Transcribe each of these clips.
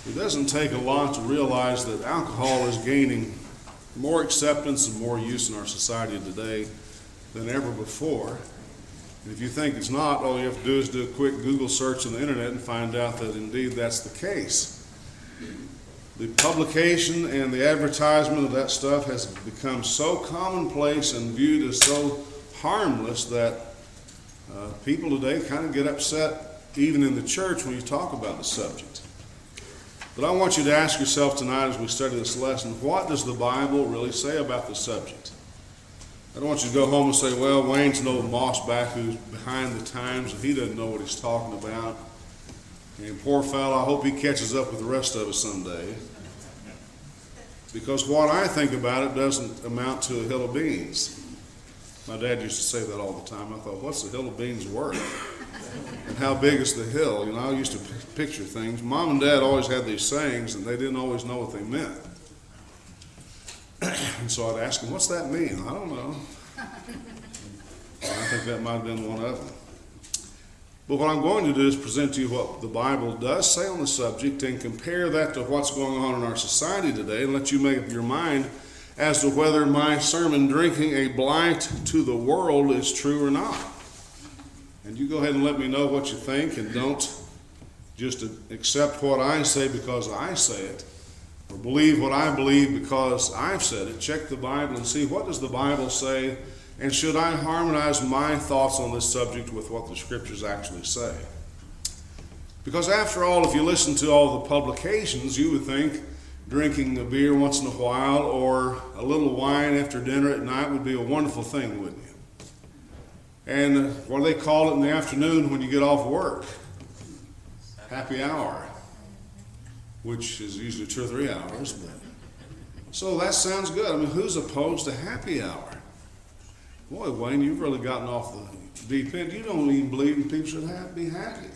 It doesn't take a lot to realize that alcohol is gaining more acceptance and more use in our society today than ever before. And if you think it's not, all you have to do is do a quick Google search on the internet and find out that indeed that's the case. The publication and the advertisement of that stuff has become so commonplace and viewed as so harmless that people today kind of get upset even in the church when you talk about the subject. But I want you to ask yourself tonight as we study this lesson, what does the Bible really say about the subject? I don't want you to go home and say, well, Wayne's an old mossback who's behind the times and he doesn't know what he's talking about. And poor fellow, I hope he catches up with the rest of us someday. Because what I think about it doesn't amount to a hill of beans. My dad used to say that all the time. I thought, what's the hill of beans worth? And how big is the hill? You know, I used to picture things. Mom and Dad always had these sayings, and they didn't always know what they meant. And so I'd ask them, what's that mean? I don't know. I think that might have been one of them. But what I'm going to do is present to you what the Bible does say on the subject and compare that to what's going on in our society today and let you make up your mind as to whether my sermon, Drinking a Blight to the World, is true or not. And you go ahead and let me know what you think, and don't just accept what I say because I say it, or believe what I believe because I've said it. Check the Bible and see, what does the Bible say, and should I harmonize my thoughts on this subject with what the Scriptures actually say? Because after all, if you listen to all the publications, you would think drinking a beer once in a while or a little wine after dinner at night would be a wonderful thing, wouldn't you? And what do they call it in the afternoon when you get off work? Happy hour, which is usually 2 or 3 hours. But so that sounds good. I mean, who's opposed to happy hour? Boy, Wayne, you've really gotten off the deep end. You don't even believe people should be happy.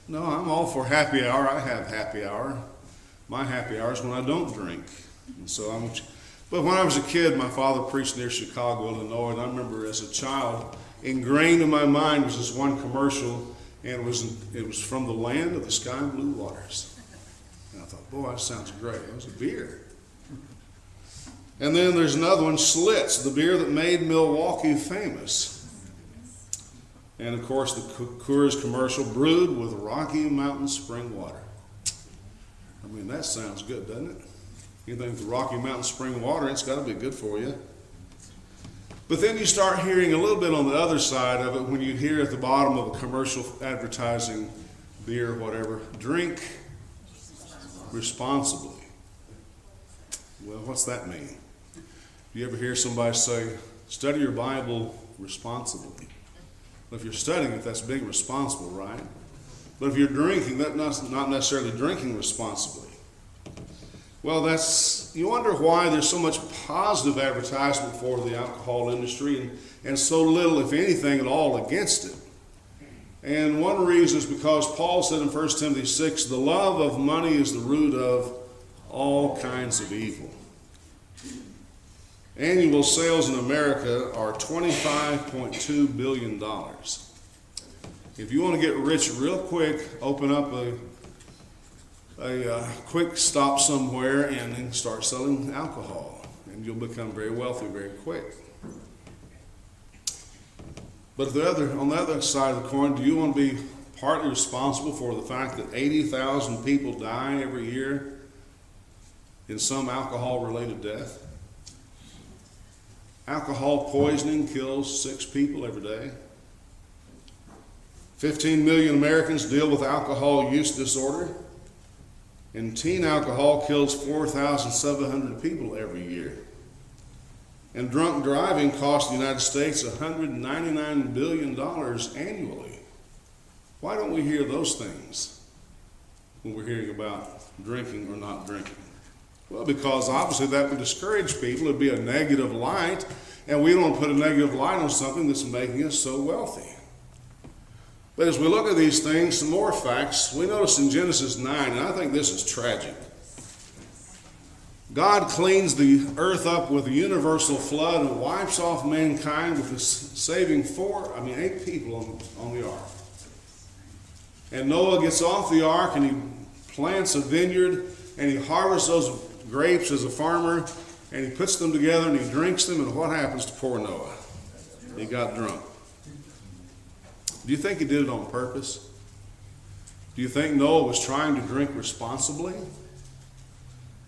No, I'm all for happy hour. I have happy hour. My happy hour is when I don't drink. And so but when I was a kid, my father preached near Chicago, Illinois, and I remember as a child, ingrained in my mind was this one commercial, and it was from the land of the sky blue waters. And I thought, boy, that sounds great. It was a beer. And then there's another one, Schlitz, the beer that made Milwaukee famous. And of course, the Coors commercial, brewed with Rocky Mountain spring water. I mean, that sounds good, doesn't it? Anything with Rocky Mountain spring water, it's got to be good for you. But then you start hearing a little bit on the other side of it when you hear at the bottom of a commercial advertising beer or whatever, drink responsibly. Well, what's that mean? You ever hear somebody say, study your Bible responsibly? Well, if you're studying it, that's being responsible, right? But if you're drinking, that's not necessarily drinking responsibly. Well, you wonder why there's so much positive advertisement for the alcohol industry and so little, if anything at all, against it. And one reason is because Paul said in 1 Timothy 6, the love of money is the root of all kinds of evil. Annual sales in America are $25.2 billion. If you want to get rich real quick, open up a quick stop somewhere and then start selling alcohol, and you'll become very wealthy very quick. But on the other side of the coin, do you want to be partly responsible for the fact that 80,000 people die every year in some alcohol-related death? Alcohol poisoning kills 6 people every day. 15 million Americans deal with alcohol use disorder. And teen alcohol kills 4,700 people every year. And drunk driving costs the United States $199 billion annually. Why don't we hear those things when we're hearing about drinking or not drinking? Well, because obviously that would discourage people. It would be a negative light, and we don't want to put a negative light on something that's making us so wealthy. But as we look at these things, some more facts, we notice in Genesis 9, and I think this is tragic. God cleans the earth up with a universal flood and wipes off mankind with saving 8 people on the ark. And Noah gets off the ark and he plants a vineyard, and he harvests those grapes as a farmer, and he puts them together and he drinks them, and what happens to poor Noah? He got drunk. Do you think he did it on purpose? Do you think Noah was trying to drink responsibly?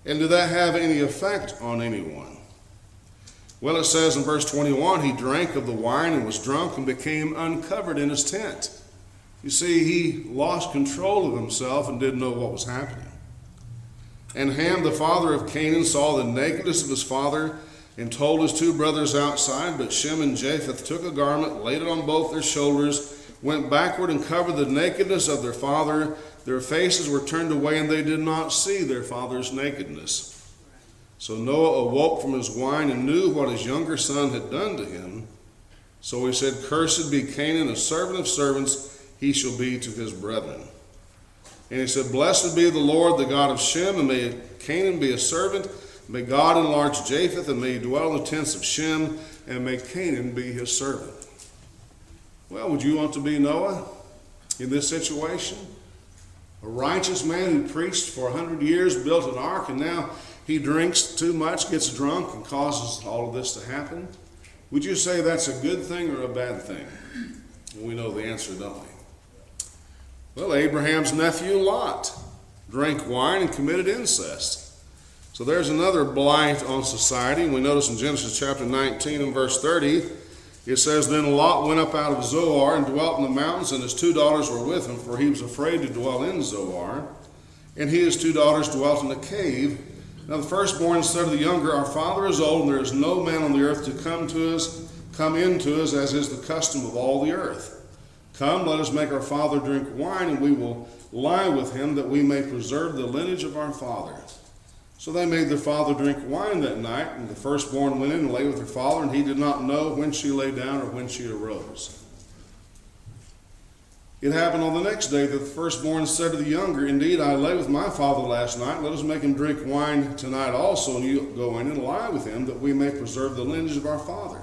And did that have any effect on anyone? Well, it says in verse 21, he drank of the wine and was drunk and became uncovered in his tent. You see, he lost control of himself and didn't know what was happening. And Ham, the father of Canaan, saw the nakedness of his father and told his two brothers outside. But Shem and Japheth took a garment, laid it on both their shoulders, went backward and covered the nakedness of their father. Their faces were turned away, and they did not see their father's nakedness. So Noah awoke from his wine and knew what his younger son had done to him. So he said, "Cursed be Canaan, a servant of servants, he shall be to his brethren." And he said, "Blessed be the Lord, the God of Shem, and may Canaan be a servant. May God enlarge Japheth, and may he dwell in the tents of Shem, and may Canaan be his servant." Well, would you want to be Noah in this situation? A righteous man who preached for 100 years, built an ark, and now he drinks too much, gets drunk, and causes all of this to happen. Would you say that's a good thing or a bad thing? And we know the answer, don't we? Well, Abraham's nephew Lot drank wine and committed incest. So there's another blight on society. We notice in Genesis chapter 19 and verse 30, it says, "Then Lot went up out of Zoar and dwelt in the mountains, and his two daughters were with him, for he was afraid to dwell in Zoar. And he and his two daughters dwelt in a cave. Now the firstborn said to the younger, Our father is old, and there is no man on the earth to come into us, as is the custom of all the earth. Come, let us make our father drink wine, and we will lie with him, that we may preserve the lineage of our father." So they made their father drink wine that night, and the firstborn went in and lay with her father, and he did not know when she lay down or when she arose. It happened on the next day that the firstborn said to the younger, "Indeed, I lay with my father last night. Let us make him drink wine tonight also, and you go in and lie with him, that we may preserve the lineage of our father."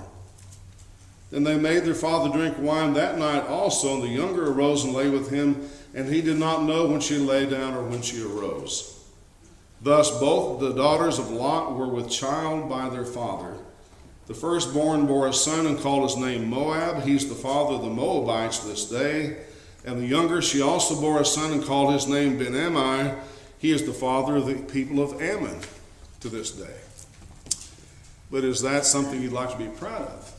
Then they made their father drink wine that night also, and the younger arose and lay with him, and he did not know when she lay down or when she arose. Thus both the daughters of Lot were with child by their father. The firstborn bore a son and called his name Moab. He's the father of the Moabites this day. And the younger, she also bore a son and called his name Ben-Ammi. He is the father of the people of Ammon to this day. But is that something you'd like to be proud of?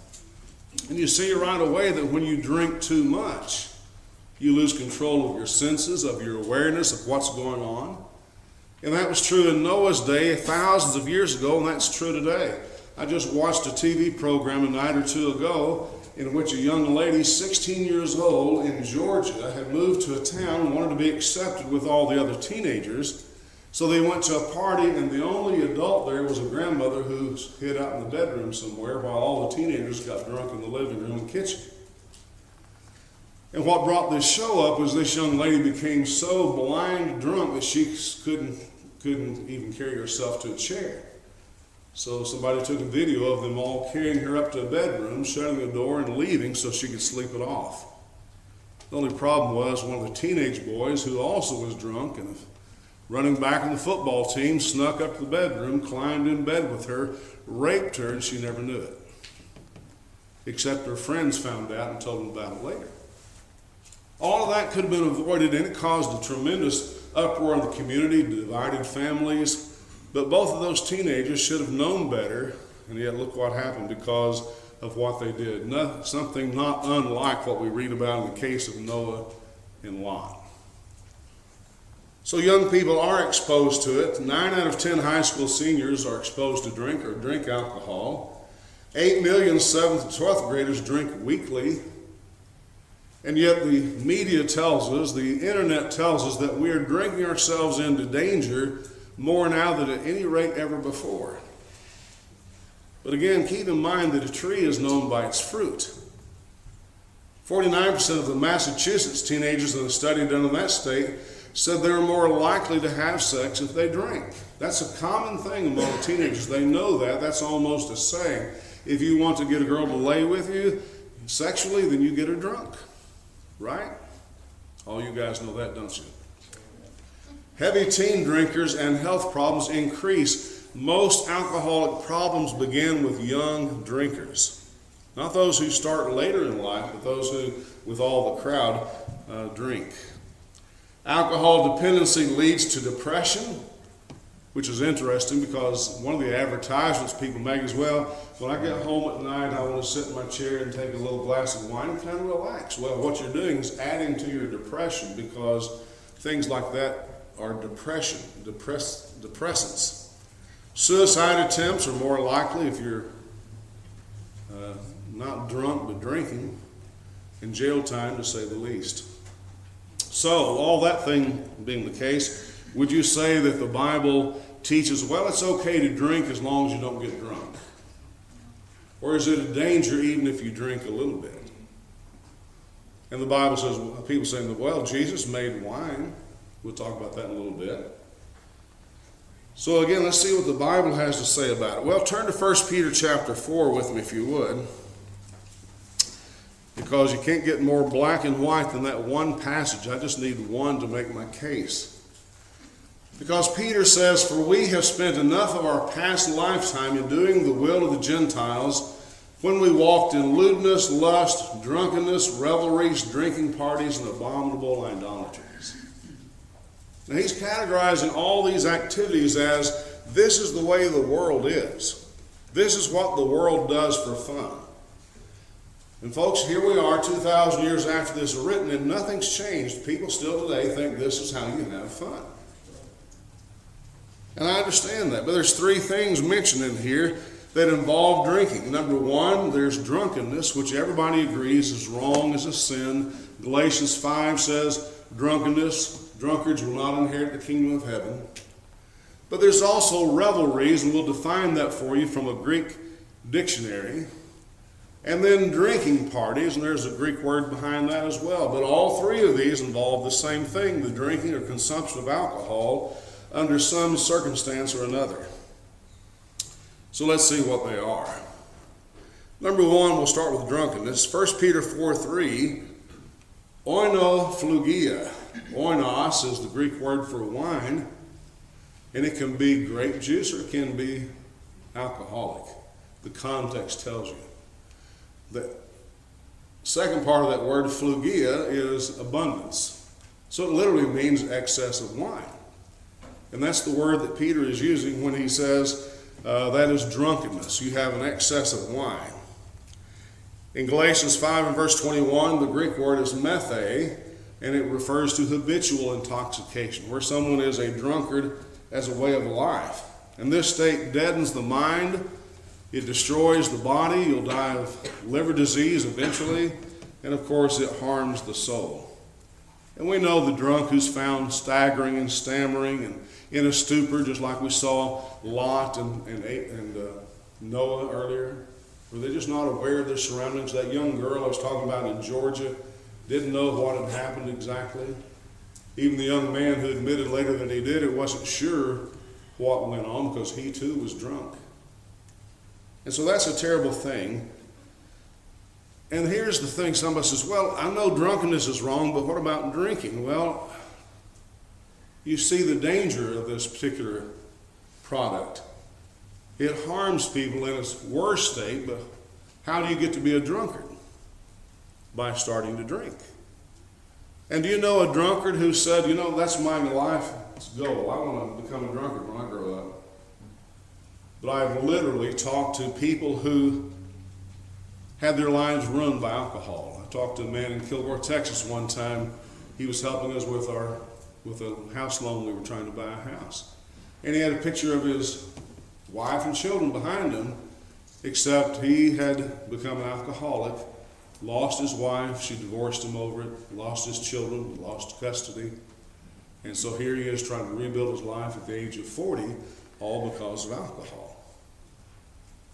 And you see right away that when you drink too much, you lose control of your senses, of your awareness of what's going on. And that was true in Noah's day thousands of years ago, and that's true today. I just watched a TV program a night or two ago in which a young lady, 16 years old, in Georgia, had moved to a town and wanted to be accepted with all the other teenagers. So they went to a party, and the only adult there was a grandmother who hid out in the bedroom somewhere while all the teenagers got drunk in the living room and kitchen. And what brought this show up was this young lady became so blind drunk that she couldn't even carry herself to a chair. So somebody took a video of them all carrying her up to a bedroom, shutting the door and leaving so she could sleep it off. The only problem was one of the teenage boys, who also was drunk and running back on the football team, snuck up to the bedroom, climbed in bed with her, raped her, and she never knew it. Except her friends found out and told them about it later. All of that could have been avoided, and it caused a tremendous uproar in the community, divided families. But both of those teenagers should have known better, and yet look what happened because of what they did. Something not unlike what we read about in the case of Noah and Lot. So young people are exposed to it. 9 out of 10 high school seniors are exposed to drink or drink alcohol. 8 million 7th to 12th graders drink weekly. And yet the media tells us, the internet tells us, that we are drinking ourselves into danger more now than at any rate ever before. But again, keep in mind that a tree is known by its fruit. 49% of the Massachusetts teenagers in a study done in that state said they were more likely to have sex if they drank. That's a common thing among teenagers. They know that. That's almost a saying. If you want to get a girl to lay with you sexually, then you get her drunk. Right? All you guys know that, don't you? Heavy teen drinkers and health problems increase. Most alcoholic problems begin with young drinkers. Not those who start later in life, but those who, with all the crowd, drink. Alcohol dependency leads to depression, which is interesting because one of the advertisements people make is, well, when I get home at night, I want to sit in my chair and take a little glass of wine and kind of relax. Well, what you're doing is adding to your depression, because things like that are depressants. Suicide attempts are more likely if you're not drunk but drinking, and jail time to say the least. So, all that thing being the case, would you say that the Bible teaches, well, it's okay to drink as long as you don't get drunk? Or is it a danger even if you drink a little bit? And the Bible says, people saying, well, Jesus made wine. We'll talk about that in a little bit. So again, let's see what the Bible has to say about it. Well, turn to 1 Peter chapter 4 with me if you would, because you can't get more black and white than that one passage. I just need one to make my case. Because Peter says, for we have spent enough of our past lifetime in doing the will of the Gentiles when we walked in lewdness, lust, drunkenness, revelries, drinking parties, and abominable idolatries. Now he's categorizing all these activities as this is the way the world is. This is what the world does for fun. And folks, here we are 2,000 years after this is written, and nothing's changed. People still today think this is how you have fun. And I understand that, but there's three things mentioned in here that involve drinking. Number one, there's drunkenness, which everybody agrees is wrong, is a sin. Galatians 5 says drunkards will not inherit the kingdom of heaven. But there's also revelries, and we'll define that for you from a Greek dictionary. And then drinking parties, and there's a Greek word behind that as well. But all three of these involve the same thing, the drinking or consumption of alcohol under some circumstance or another. So let's see what they are. Number one, we'll start with drunkenness. 1 Peter 4:3, oinophlugia. Oinos is the Greek word for wine, and it can be grape juice or it can be alcoholic. The context tells you. The second part of that word, phlugia, is abundance. So it literally means excess of wine. And that's the word that Peter is using when he says that is drunkenness. You have an excess of wine. In Galatians 5 and verse 21, the Greek word is methe, and it refers to habitual intoxication, where someone is a drunkard as a way of life. And this state deadens the mind, it destroys the body, you'll die of liver disease eventually, and of course it harms the soul. And we know the drunk who's found staggering and stammering and in a stupor, just like we saw Lot and Noah earlier. Were they just not aware of their surroundings? That young girl I was talking about in Georgia didn't know what had happened exactly. Even the young man who admitted later that he did it wasn't sure what went on because he too was drunk. And so that's a terrible thing. And here's the thing, somebody says, well, I know drunkenness is wrong, but what about drinking? Well, you see the danger of this particular product. It harms people in its worst state, but how do you get to be a drunkard? By starting to drink. And do you know a drunkard who said, that's my life's goal. I want to become a drunkard when I grow up. But I've literally talked to people who had their lives ruined by alcohol. I talked to a man in Kilgore, Texas one time. He was helping us with a house loan. We were trying to buy a house. And he had a picture of his wife and children behind him, except he had become an alcoholic, lost his wife, she divorced him over it, lost his children, lost custody. And so here he is trying to rebuild his life at the age of 40, all because of alcohol.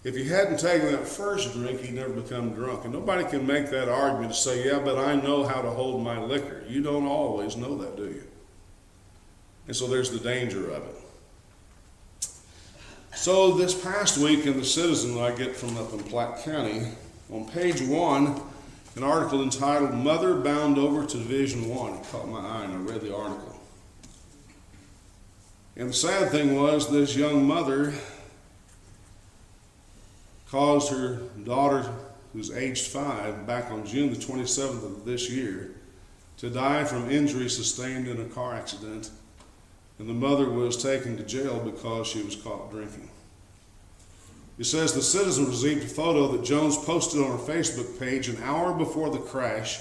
If he hadn't taken that first drink, he'd never become drunk. And nobody can make that argument to say, yeah, but I know how to hold my liquor. You don't always know that, do you? And so there's the danger of it. So this past week in the Citizen that I get from up in Platte County, on page 1, an article entitled, Mother Bound Over to Division 1. It caught my eye and I read the article. And the sad thing was, this young mother caused her daughter, who's aged 5, back on June the 27th of this year, to die from injuries sustained in a car accident. And the mother was taken to jail because she was caught drinking. It says the Citizen received a photo that Jones posted on her Facebook page an hour before the crash,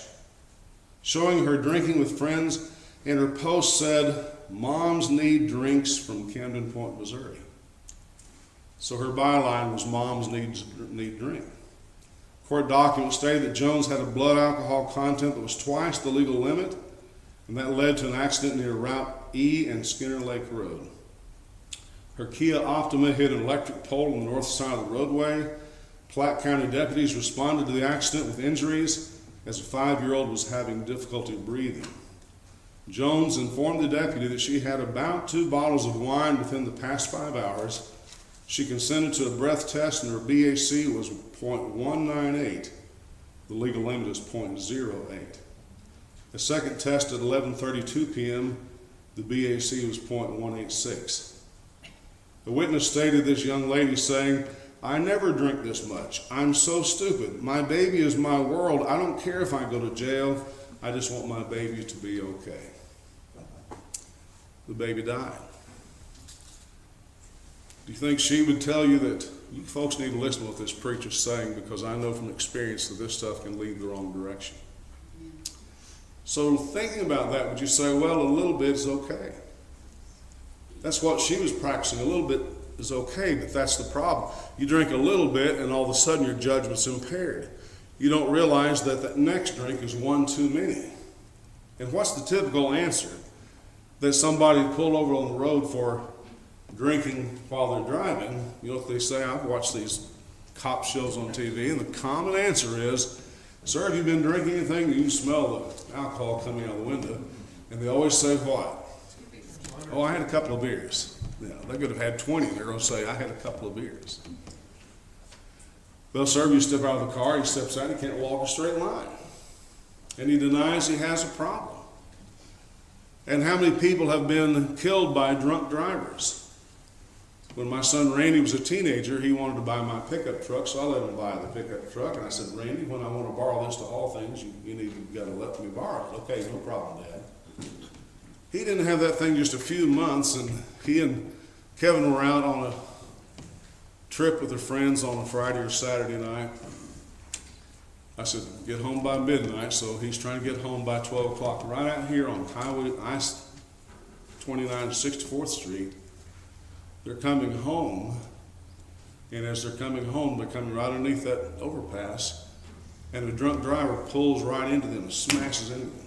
showing her drinking with friends, and her post said, "Moms need drinks from Camden Point, Missouri." So her byline was, "Moms need drink." Court documents stated that Jones had a blood alcohol content that was twice the legal limit, and that led to an accident near Route E and Skinner Lake Road. Her Kia Optima hit an electric pole on the north side of the roadway. Platte County deputies responded to the accident with injuries as a 5-year-old was having difficulty breathing. Jones informed the deputy that she had about 2 bottles of wine within the past 5 hours. She consented to a breath test and her BAC was .198. The legal limit is .08. A second test at 11:32 p.m., the BAC was .186. The witness stated this young lady saying, "I never drink this much. I'm so stupid. My baby is my world. I don't care if I go to jail. I just want my baby to be okay." The baby died. Do you think she would tell you that you folks need to listen to what this preacher's saying, because I know from experience that this stuff can lead the wrong direction? So thinking about that, would you say, well, a little bit is okay? That's what she was practicing. A little bit is okay, but that's the problem. You drink a little bit and all of a sudden your judgment's impaired. You don't realize that that next drink is one too many. And what's the typical answer? That somebody pulled over on the road for drinking while they're driving. You know what they say? I've watched these cop shows on TV, and the common answer is, "Sir, have you been drinking anything? You can smell the alcohol coming out the window." And they always say what? "Oh, I had a couple of beers." You know, they could have had 20. They're going to say, "I had a couple of beers." They'll serve you, step out of the car, he steps out, he can't walk a straight line. And he denies he has a problem. And how many people have been killed by drunk drivers? When my son Randy was a teenager, he wanted to buy my pickup truck, so I let him buy the pickup truck. And I said, "Randy, when I want to borrow this to haul things, you got to let me borrow it." "Okay, no problem, Dad." He didn't have that thing just a few months, and he and Kevin were out on a trip with their friends on a Friday or Saturday night. I said, "Get home by midnight," so he's trying to get home by 12 o'clock. Right out here on Highway I-29 to 64th Street, they're coming home, and as they're coming home, they're coming right underneath that overpass, and the drunk driver pulls right into them and smashes into them.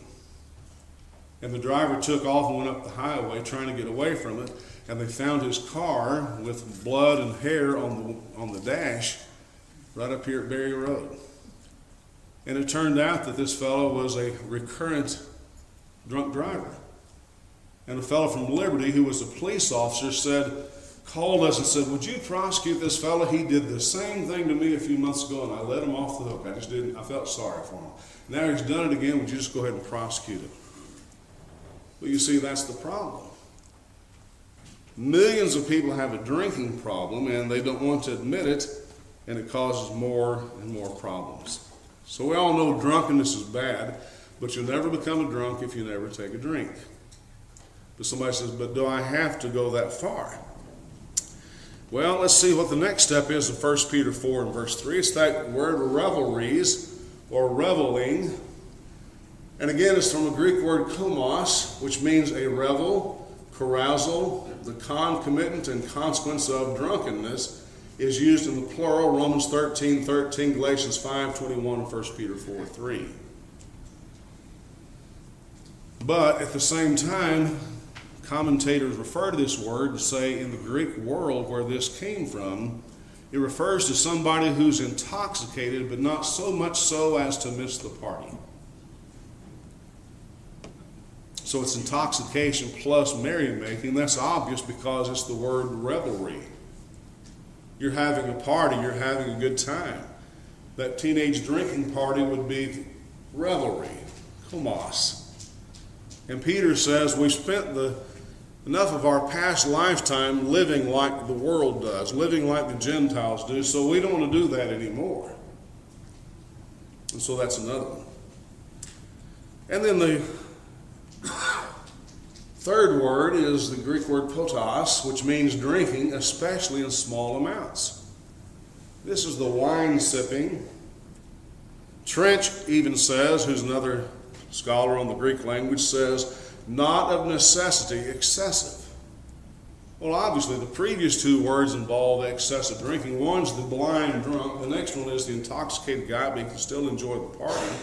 And the driver took off and went up the highway trying to get away from it, and they found his car with blood and hair on the dash right up here at Berry Road. And it turned out that this fellow was a recurrent drunk driver. And a fellow from Liberty, who was a police officer, called us and said, "Would you prosecute this fellow? He did the same thing to me a few months ago, and I let him off the hook. I felt sorry for him. Now he's done it again. Would you just go ahead and prosecute him?" Well, you see, that's the problem. Millions of people have a drinking problem, and they don't want to admit it, and it causes more and more problems. So we all know drunkenness is bad, but you'll never become a drunk if you never take a drink. But somebody says, "But do I have to go that far?" Well, let's see what the next step is in 1 Peter 4 and verse 3. It's that word revelries, or reveling. And again, it's from a Greek word komos, which means a revel, carousal. The concomitant and consequence of drunkenness is used in the plural, Romans 13:13, Galatians 5:21, and 1 Peter 4:3. But at the same time, commentators refer to this word to say in the Greek world where this came from, it refers to somebody who's intoxicated, but not so much so as to miss the party. So it's intoxication plus merrymaking. That's obvious because it's the word revelry. You're having a party, you're having a good time. That teenage drinking party would be revelry, komos. And Peter says we spent the enough of our past lifetime living like the world does, living like the Gentiles do, so we don't want to do that anymore. And so that's another one. And then the third word is the Greek word potos, which means drinking, especially in small amounts. This is the wine sipping. Trench even says, who's another scholar on the Greek language, says, not of necessity excessive. Well, obviously, the previous two words involve excessive drinking. One's the blind drunk. The next one is the intoxicated guy, but he can still enjoy the party.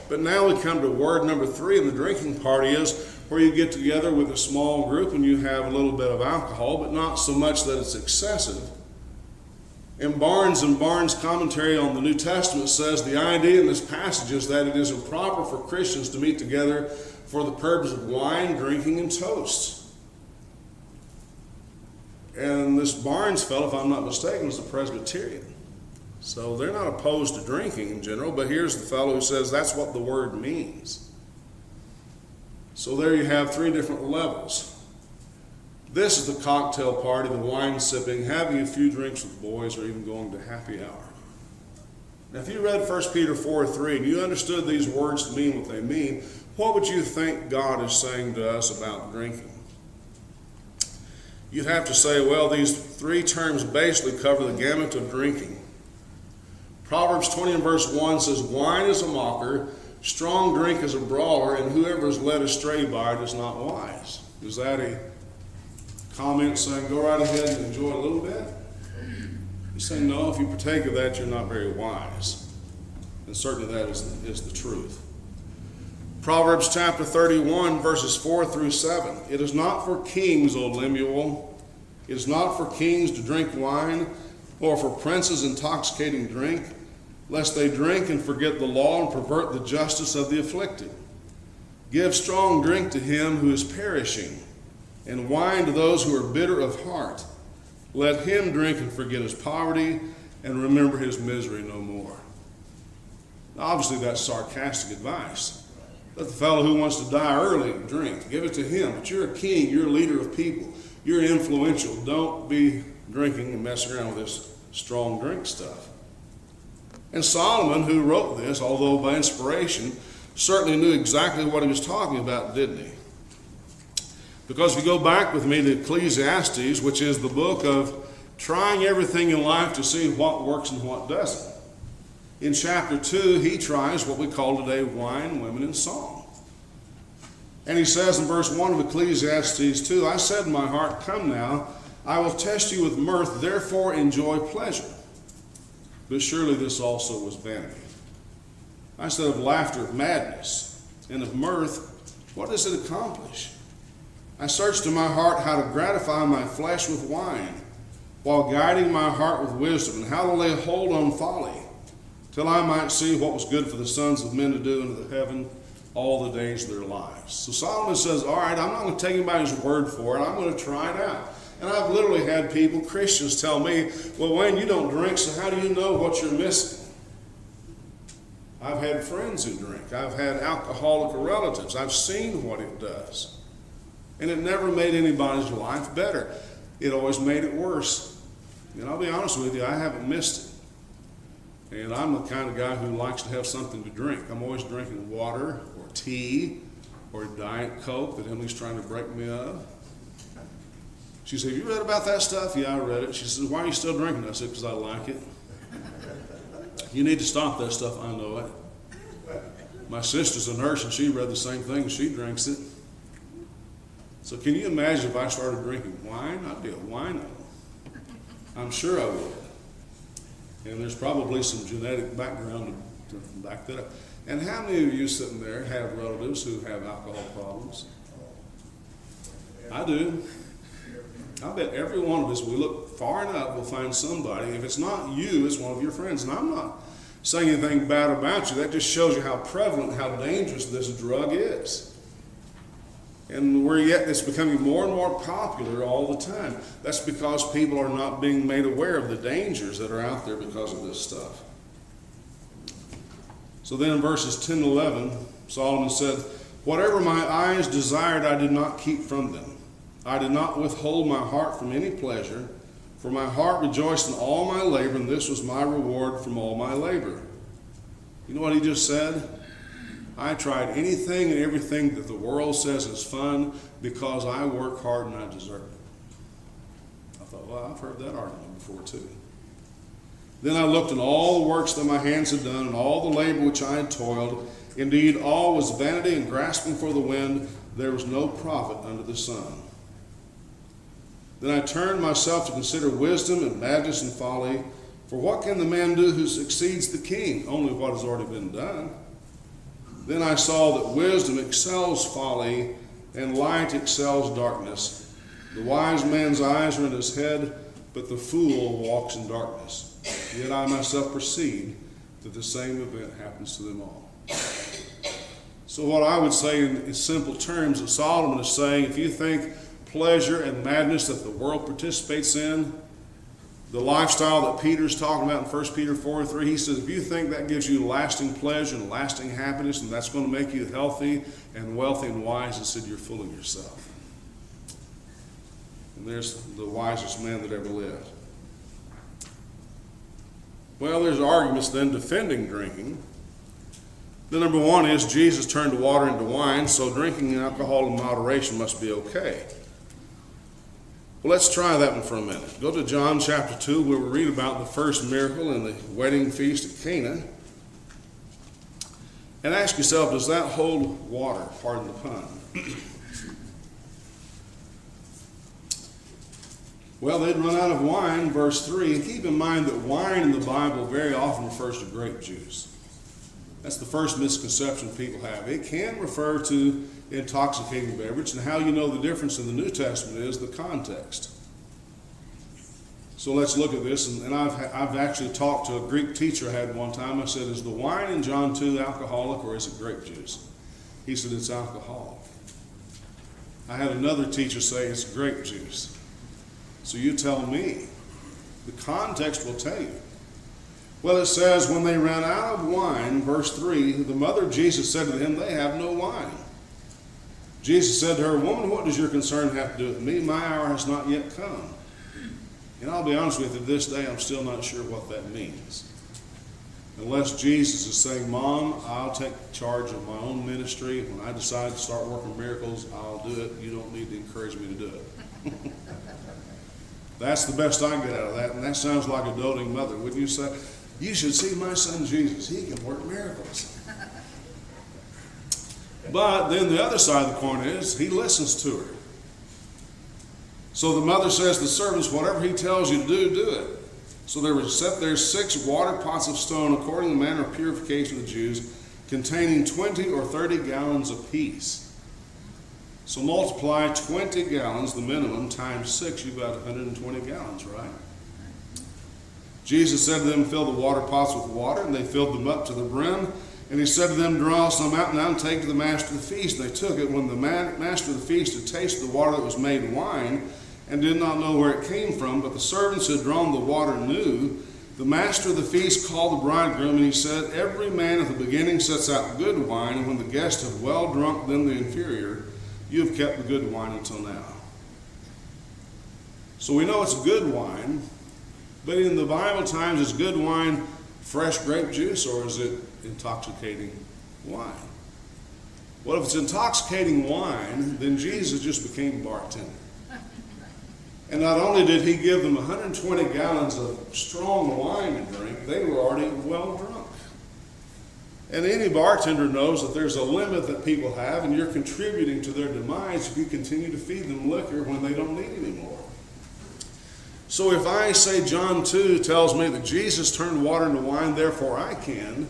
But now we come to word number 3 in the drinking party is where you get together with a small group and you have a little bit of alcohol, but not so much that it's excessive. And Barnes commentary on the New Testament says the idea in this passage is that it is improper for Christians to meet together for the purpose of wine, drinking, and toasts. And this Barnes fellow, if I'm not mistaken, was a Presbyterian. So they're not opposed to drinking in general, but here's the fellow who says that's what the word means. So there you have 3 different levels. This is the cocktail party, the wine sipping, having a few drinks with boys, or even going to happy hour. Now, if you read 1 Peter 4:3 and you understood these words to mean what they mean, what would you think God is saying to us about drinking? You'd have to say, well, these 3 terms basically cover the gamut of drinking. Proverbs 20 and verse 1 says, wine is a mocker, strong drink is a brawler, and whoever is led astray by it is not wise. Is that a comment saying, go right ahead and enjoy a little bit? You say, no, if you partake of that, you're not very wise. And certainly that is the truth. Proverbs chapter 31, verses 4 through 7. It is not for kings, O Lemuel. It is not for kings to drink wine, or for princes intoxicating drink, lest they drink and forget the law and pervert the justice of the afflicted. Give strong drink to him who is perishing, and wine to those who are bitter of heart. Let him drink and forget his poverty, and remember his misery no more. Now, obviously, that's sarcastic advice. Let the fellow who wants to die early drink. Give it to him. But you're a king. You're a leader of people. You're influential. Don't be drinking and messing around with this strong drink stuff. And Solomon, who wrote this, although by inspiration, certainly knew exactly what he was talking about, didn't he? Because if you go back with me to Ecclesiastes, which is the book of trying everything in life to see what works and what doesn't. In chapter 2, he tries what we call today wine, women, and song. And he says in verse 1 of Ecclesiastes 2, I said in my heart, come now, I will test you with mirth, therefore enjoy pleasure. But surely this also was vanity. I said of laughter, madness, and of mirth, what does it accomplish? I searched in my heart how to gratify my flesh with wine, while guiding my heart with wisdom, and how to lay hold on folly, till I might see what was good for the sons of men to do into the heaven all the days of their lives. So Solomon says, all right, I'm not going to take anybody's word for it. I'm going to try it out. And I've literally had people, Christians, tell me, well, Wayne, you don't drink, so how do you know what you're missing? I've had friends who drink. I've had alcoholic relatives. I've seen what it does. And it never made anybody's life better. It always made it worse. And I'll be honest with you, I haven't missed it. And I'm the kind of guy who likes to have something to drink. I'm always drinking water or tea or Diet Coke that Emily's trying to break me of. She said, have you read about that stuff? Yeah, I read it. She said, why are you still drinking? I said, because I like it. You need to stop that stuff. I know it. My sister's a nurse and she read the same thing and she drinks it. So can you imagine if I started drinking wine? I'd be a wino. I'm sure I would. And there's probably some genetic background to back that up. And how many of you sitting there have relatives who have alcohol problems? I do. I bet every one of us, we look far enough, we'll find somebody. If it's not you, it's one of your friends. And I'm not saying anything bad about you. That just shows you how prevalent, how dangerous this drug is. And yet it's becoming more and more popular all the time. That's because people are not being made aware of the dangers that are out there because of this stuff. So then in verses 10 and 11, Solomon said, whatever my eyes desired, I did not keep from them. I did not withhold my heart from any pleasure, for my heart rejoiced in all my labor, and this was my reward from all my labor. You know what he just said? I tried anything and everything that the world says is fun because I work hard and I deserve it. I thought, well, I've heard that argument before too. Then I looked at all the works that my hands had done and all the labor which I had toiled. Indeed, all was vanity and grasping for the wind. There was no profit under the sun. Then I turned myself to consider wisdom and madness and folly. For what can the man do who succeeds the king? Only what has already been done. Then I saw that wisdom excels folly, and light excels darkness. The wise man's eyes are in his head, but the fool walks in darkness. Yet I myself perceive that the same event happens to them all. So what I would say in simple terms, that Solomon is saying, if you think pleasure and madness that the world participates in, the lifestyle that Peter's talking about in 1 Peter 4:3, he says, if you think that gives you lasting pleasure and lasting happiness, and that's going to make you healthy and wealthy and wise, he said, you're fooling yourself. And there's the wisest man that ever lived. Well, there's arguments then defending drinking. The number one is Jesus turned water into wine, so drinking alcohol in moderation must be okay. Well, let's try that one for a minute. Go to John chapter 2, where we read about the first miracle in the wedding feast at Cana. And ask yourself, does that hold water? Pardon the pun. Well, they'd run out of wine, verse 3. And keep in mind that wine in the Bible very often refers to grape juice. That's the first misconception people have. It can refer to intoxicating beverage, and how you know the difference in the New Testament is the context. So let's look at this, and I've actually talked to a Greek teacher I had one time. I said, is the wine in John 2 alcoholic or is it grape juice? He said, it's alcoholic. I had another teacher say it's grape juice. So you tell me. The context will tell you. Well, it says, when they ran out of wine, verse 3, the mother of Jesus said to them, they have no wine. Jesus said to her, woman, what does your concern have to do with me? My hour has not yet come. And I'll be honest with you, this day I'm still not sure what that means. Unless Jesus is saying, Mom, I'll take charge of my own ministry. When I decide to start working miracles, I'll do it. You don't need to encourage me to do it. That's the best I can get out of that. And that sounds like a doting mother. Wouldn't you say, you should see my son Jesus. He can work miracles. But then the other side of the coin is, he listens to her. So the mother says to the servants, whatever he tells you to do, do it. So there were set there 6 water pots of stone, according to the manner of purification of the Jews, containing 20 or 30 gallons apiece. So multiply 20 gallons, the minimum, times 6, you've got 120 gallons, right? Jesus said to them, fill the water pots with water, and they filled them up to the brim. And he said to them, draw some out now and take to the master of the feast. And they took it. When the master of the feast had tasted the water that was made wine, and did not know where it came from, but the servants who had drawn the water knew, the master of the feast called the bridegroom, and he said, every man at the beginning sets out good wine, and when the guests have well drunk, then the inferior. You have kept the good wine until now. So we know it's good wine, but in the Bible times, is good wine fresh grape juice, or is it intoxicating wine? Well, if it's intoxicating wine, then Jesus just became bartender. And not only did he give them 120 gallons of strong wine to drink, they were already well drunk. And any bartender knows that there's a limit that people have, and you're contributing to their demise if you continue to feed them liquor when they don't need any more. So if I say John 2 tells me that Jesus turned water into wine, therefore I can,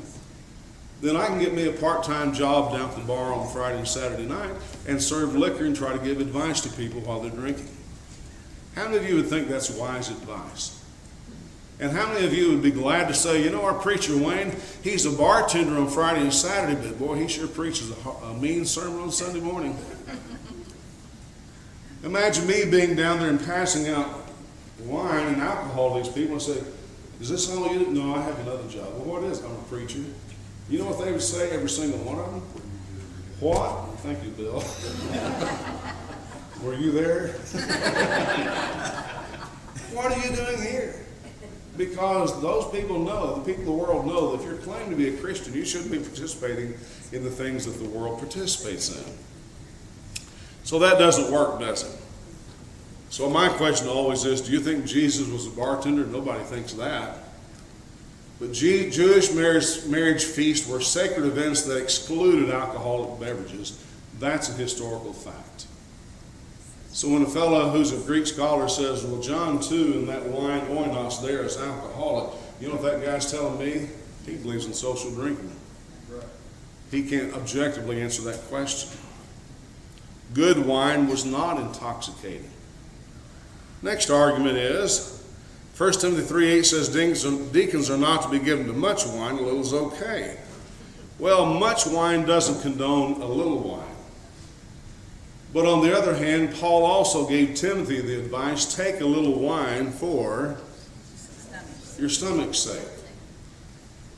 then I can get me a part-time job down at the bar on Friday and Saturday night and serve liquor and try to give advice to people while they're drinking. How many of you would think that's wise advice? And how many of you would be glad to say, you know, our preacher Wayne, he's a bartender on Friday and Saturday, but boy, he sure preaches a mean sermon on Sunday morning. Imagine me being down there and passing out wine and alcohol to these people and say, is this all you do? No, I have another job. Well, what is it? I'm a preacher. You know what they would say, every single one of them? What? Thank you, Bill. Were you there? What are you doing here? Because those people know, the people of the world know, that if you're claiming to be a Christian, you shouldn't be participating in the things that the world participates in. So that doesn't work, does it? So my question always is, do you think Jesus was a bartender? Nobody thinks that. But Jewish marriage feasts were sacred events that excluded alcoholic beverages. That's a historical fact. So when a fellow who's a Greek scholar says, well, John 2 and that wine oinos there is alcoholic, you know what that guy's telling me? He believes in social drinking. Right. He can't objectively answer that question. Good wine was not intoxicating. Next argument is, 1 Timothy 3:8 says deacons are not to be given to much wine, a little is okay. Well, much wine doesn't condone a little wine. But on the other hand, Paul also gave Timothy the advice, take a little wine for your stomach's sake.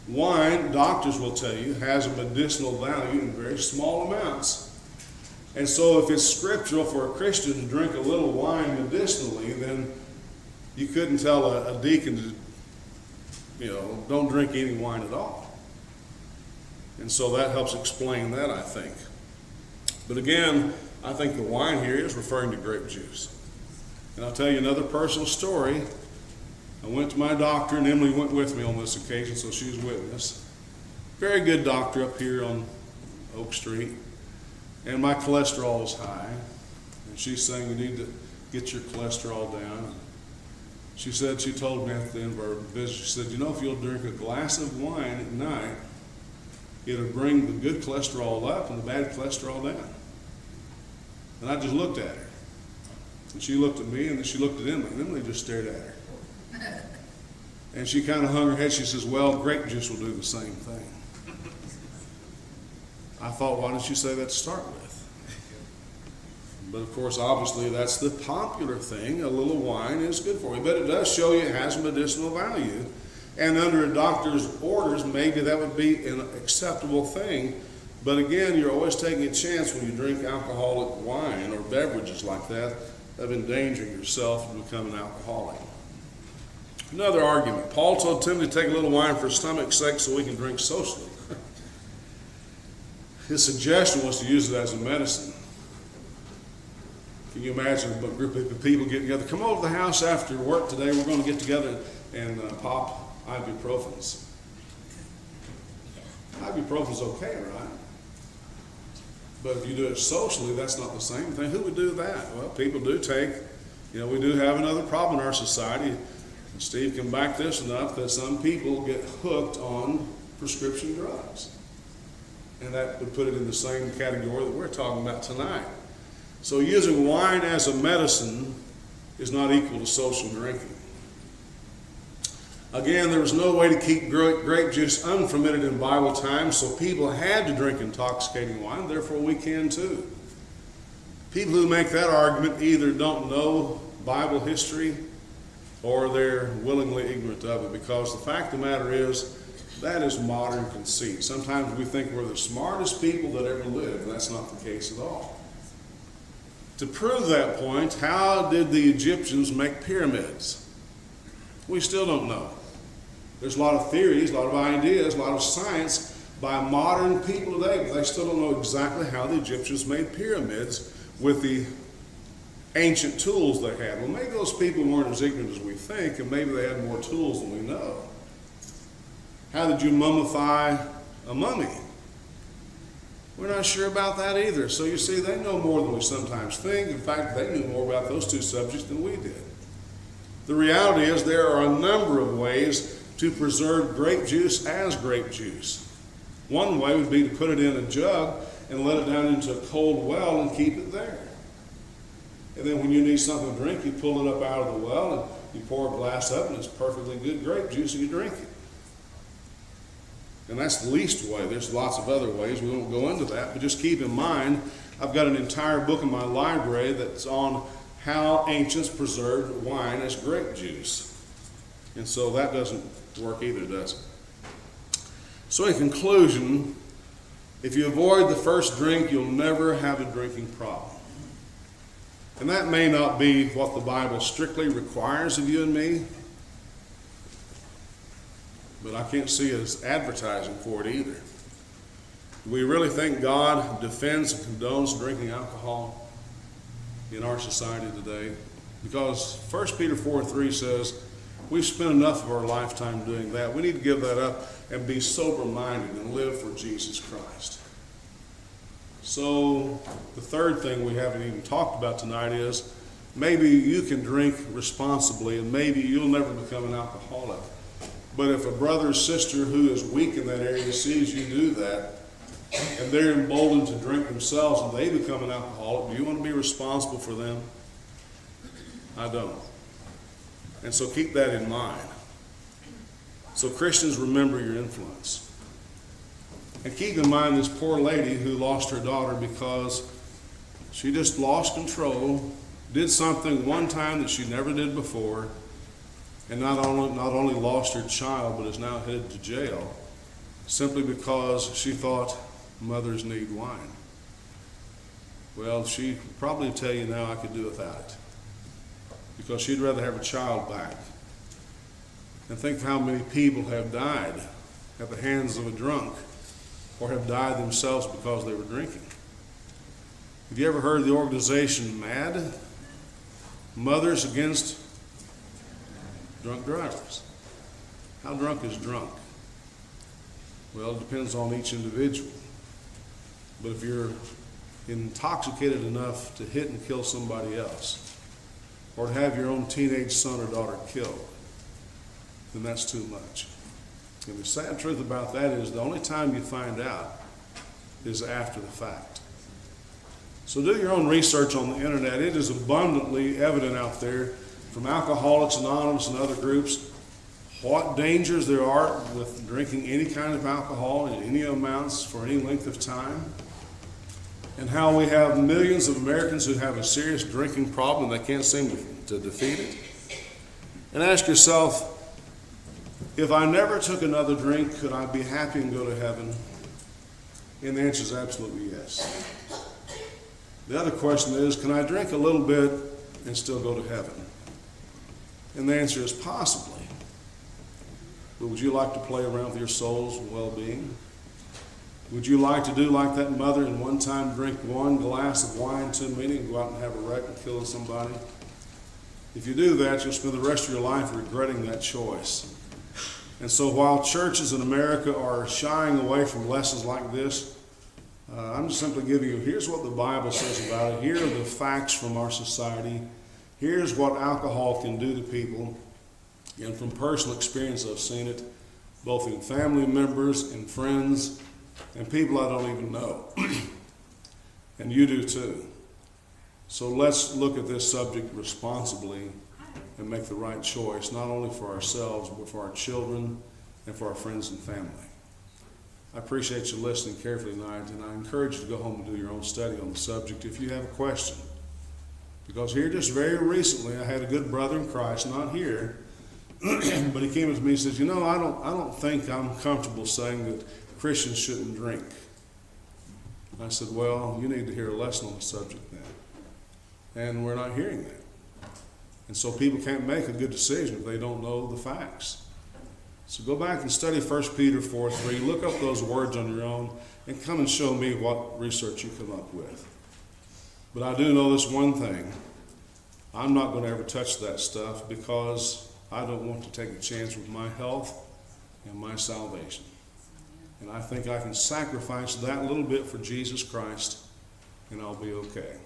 Wine, doctors will tell you, has a medicinal value in very small amounts. And so if it's scriptural for a Christian to drink a little wine medicinally, then you couldn't tell a deacon to, don't drink any wine at all. And so that helps explain that, I think. But again, I think the wine here is referring to grape juice. And I'll tell you another personal story. I went to my doctor, and Emily went with me on this occasion, so she was witness. Very good doctor up here on Oak Street. And my cholesterol was high. And she's saying, you need to get your cholesterol down. She told me at the end of our visit, she said, if you'll drink a glass of wine at night, it'll bring the good cholesterol up and the bad cholesterol down. And I just looked at her. And she looked at me, and then she looked at Emily. And Emily just stared at her. And she kind of hung her head. She says, well, grape juice will do the same thing. I thought, why didn't you say that to start with? But of course, obviously, that's the popular thing. A little wine is good for you. But it does show you it has medicinal value. And under a doctor's orders, maybe that would be an acceptable thing. But again, you're always taking a chance when you drink alcoholic wine or beverages like that of endangering yourself and becoming an alcoholic. Another argument. Paul told Timothy to take a little wine for his stomach's sake so we can drink socially. His suggestion was to use it as a medicine. Can you imagine a group of people getting together? Come over to the house after work today. We're going to get together and pop ibuprofens. Ibuprofen's okay, right? But if you do it socially, that's not the same thing. Who would do that? Well, people do take, we do have another problem in our society. And Steve can back this enough that some people get hooked on prescription drugs. And that would put it in the same category that we're talking about tonight. So using wine as a medicine is not equal to social drinking. Again, there was no way to keep grape juice unfermented in Bible times, so people had to drink intoxicating wine, therefore we can too. People who make that argument either don't know Bible history or they're willingly ignorant of it, because the fact of the matter is, that is modern conceit. Sometimes we think we're the smartest people that ever lived, and that's not the case at all. To prove that point, how did the Egyptians make pyramids? We still don't know. There's a lot of theories, a lot of ideas, a lot of science by modern people today, but they still don't know exactly how the Egyptians made pyramids with the ancient tools they had. Well, maybe those people weren't as ignorant as we think, and maybe they had more tools than we know. How did you mummify a mummy? We're not sure about that either. So you see, they know more than we sometimes think. In fact, they knew more about those two subjects than we did. The reality is there are a number of ways to preserve grape juice as grape juice. One way would be to put it in a jug and let it down into a cold well and keep it there. And then when you need something to drink, you pull it up out of the well and you pour a glass up and it's perfectly good grape juice and you drink it. And that's the least way. There's lots of other ways. We won't go into that. But just keep in mind, I've got an entire book in my library that's on how ancients preserved wine as grape juice. And so that doesn't work either, does it? So in conclusion, if you avoid the first drink, you'll never have a drinking problem. And that may not be what the Bible strictly requires of you and me, but I can't see it as advertising for it either. Do we really think God defends and condones drinking alcohol in our society today? Because 1 Peter 4:3 says, we've spent enough of our lifetime doing that. We need to give that up and be sober-minded and live for Jesus Christ. So the third thing we haven't even talked about tonight is maybe you can drink responsibly and maybe you'll never become an alcoholic. But if a brother or sister who is weak in that area sees you do that and they're emboldened to drink themselves and they become an alcoholic, do you want to be responsible for them? I don't. And so keep that in mind. So Christians, remember your influence. And keep in mind this poor lady who lost her daughter because she just lost control, did something one time that she never did before, and not only lost her child, but is now headed to jail simply because she thought mothers need wine. Well, she'd probably tell you now I could do without it because she'd rather have her child back. And think of how many people have died at the hands of a drunk or have died themselves because they were drinking. Have you ever heard of the organization MAD? Mothers Against Drunk Drivers. How drunk is drunk? Well, it depends on each individual. But if you're intoxicated enough to hit and kill somebody else, or to have your own teenage son or daughter killed, then that's too much. And the sad truth about that is the only time you find out is after the fact. So do your own research on the internet. It is abundantly evident out there from Alcoholics Anonymous and other groups what dangers there are with drinking any kind of alcohol in any amounts for any length of time, and how we have millions of Americans who have a serious drinking problem and they can't seem to defeat it. And ask yourself, if I never took another drink, could I be happy and go to heaven? And the answer is absolutely yes. The other question is, can I drink a little bit and still go to heaven? And the answer is possibly. But would you like to play around with your soul's well-being? Would you like to do like that mother and one time drink one glass of wine too many and go out and have a wreck and kill somebody? If you do that, you'll spend the rest of your life regretting that choice. And so while churches in America are shying away from lessons like this, I'm just simply giving you, here's what the Bible says about it. Here are the facts from our society. Here's what alcohol can do to people. And from personal experience, I've seen it both in family members and friends and people I don't even know. And you do too. So let's look at this subject responsibly and make the right choice, not only for ourselves, but for our children and for our friends and family. I appreciate you listening carefully tonight, and I encourage you to go home and do your own study on the subject if you have a question. Because here just very recently, I had a good brother in Christ, not here, but he came to me and says, you know, I don't think I'm comfortable saying that Christians shouldn't drink. I said, well, you need to hear a lesson on the subject then. And we're not hearing that. And so people can't make a good decision if they don't know the facts. So go back and study 1 Peter 4:3. Look up those words on your own and come and show me what research you come up with. But I do know this one thing. I'm not going to ever touch that stuff because I don't want to take a chance with my health and my salvation. And I think I can sacrifice that little bit for Jesus Christ and I'll be okay.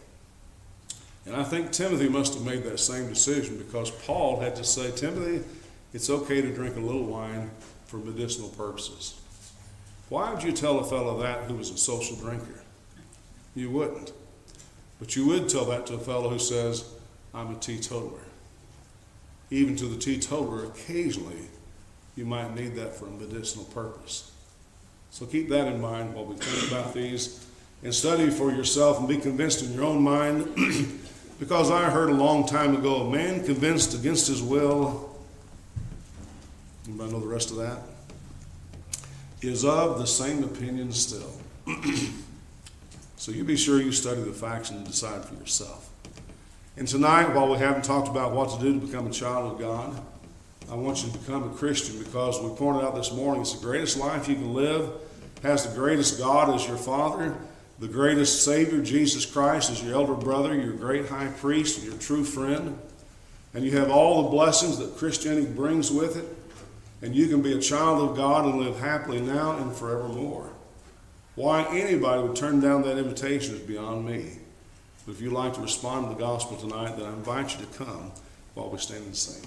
And I think Timothy must have made that same decision because Paul had to say, Timothy, it's okay to drink a little wine for medicinal purposes. Why would you tell a fellow that who was a social drinker? You wouldn't. But you would tell that to a fellow who says, I'm a teetotaler. Even to the teetotaler, occasionally, you might need that for a medicinal purpose. So keep that in mind while we think about these and study for yourself and be convinced in your own mind. Because I heard a long time ago, a man convinced against his will, anybody know the rest of that? Is of the same opinion still. So you be sure you study the facts and decide for yourself. And tonight, while we haven't talked about what to do to become a child of God, I want you to become a Christian, because we pointed out this morning it's the greatest life you can live. Has the greatest God as your Father, the greatest Savior, Jesus Christ, as your elder brother, your great high priest, your true friend. And you have all the blessings that Christianity brings with it. And you can be a child of God and live happily now and forevermore. Why anybody would turn down that invitation is beyond me. But if you'd like to respond to the gospel tonight, then I invite you to come while we stand and sing.